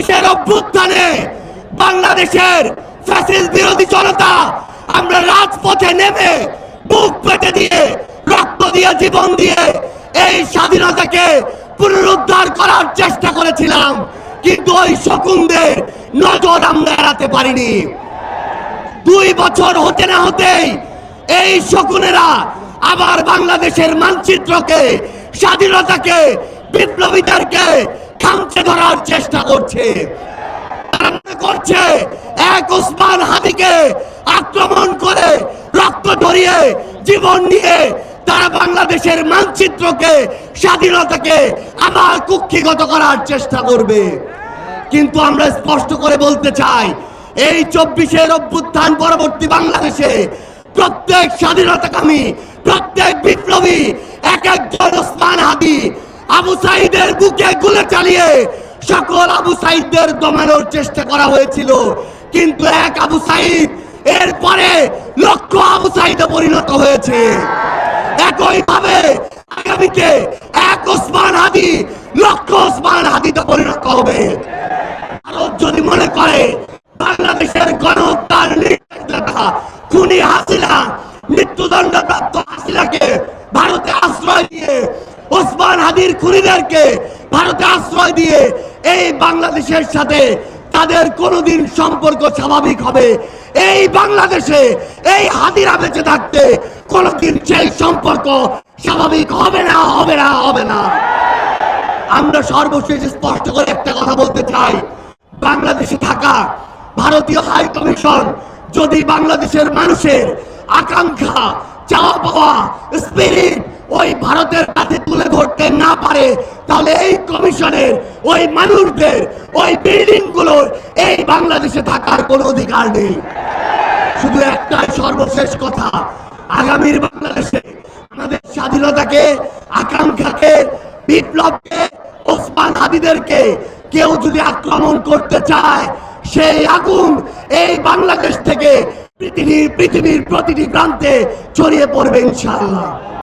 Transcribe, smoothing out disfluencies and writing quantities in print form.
২৪-এর অভ্যুত্থানে বাংলাদেশের ফ্যাসিস্ট বিরোধী জনতা আমরা রাজপথে নেমে বুক পেতে দিয়ে রক্ত দিয়ে জীবন দিয়ে এই স্বাধীনতাকে পুনরুদ্ধার করার চেষ্টা করেছিলাম, কিন্তু ওই শকুনদের নজর আমরা এড়াতে পারিনি। 2 বছর হতে না হতেই এই শকুনেরা আবার বাংলাদেশের মানচিত্রকে, স্বাধীনতাকে, বিপ্লবীদেরকে খামচে ধরার চেষ্টা করছে। করছে এক ওসমান হাদিকে আক্রমণ করে রক্ত ঝরিয়ে জীবন নিয়ে তারা বাংলাদেশের মানচিত্রকে, স্বাধীনতাকে আবার কুক্ষিগত করার চেষ্টা করবে। কিন্তু আমরা স্পষ্ট করে বলতে চাই, এই 24-এর অভ্যুত্থান পরবর্তী বাংলাদেশে প্রত্যেক স্বাধীনতাকামী, প্রত্যেক বিপ্লবী এক একজন ওসমান হাদি আবু সাইদের বুকে গুলি চালিয়ে সকল আবু সাইদদের দমানোর চেষ্টা করা হয়েছিল, কিন্তু এক আবু সাইদ এরপরে লক্ষ আবু সাইদে পরিণত হয়েছে। একইভাবে আগামীতে এক ওসমান হাদি লক্ষ ওসমান হাদিতে পরিণত হবে। ভারত যদি মনে করে বাংলাদেশের গণহত্যার নির্দেশদাতা খুনি হাসিনা, মৃত্যুদণ্ডপ্রাপ্ত হাসিনাকে ভারতে আশ্রয় দিয়ে, ওসমান হাদির খুনিদেরকে ভারতে আশ্রয় দিয়ে এই বাংলাদেশের সাথে তাদের কোনোদিন সম্পর্ক স্বাভাবিক হবে, এই বাংলাদেশে এই হাদিরা বেঁচে থাকতে কোনোদিন সেই সম্পর্ক স্বাভাবিক হবে না, হবে না, হবে না। আমরা সর্বশেষ স্পষ্ট করে একটা কথা বলতে চাই, বাংলাদেশে থাকা ভারতীয় হাই কমিশন যদি বাংলাদেশের মানুষের আকাঙ্ক্ষা, চাওয়া পাওয়া, স্পিরিট ওই ভারতের কাছে তুলে ধরতে না পারে, তাহলে এই কমিশনের ওই মানুষদের, ওই বিল্ডিং গুলোর এই বাংলাদেশে থাকার কোনো অধিকার নেই। শুধু একটাই সর্বশেষ কথা, আগামীর বাংলাদেশে আমাদের স্বাধীনতাকে, আকাঙ্ক্ষাকে, বিপ্লবকে, ওসমান হাদিদেরকে কেউ যদি আক্রমণ করতে চায়, সেই আগুন এই বাংলাদেশ থেকে পৃথিবীর প্রতিটি প্রান্তে ছড়িয়ে পড়বে ইনশাআল্লাহ।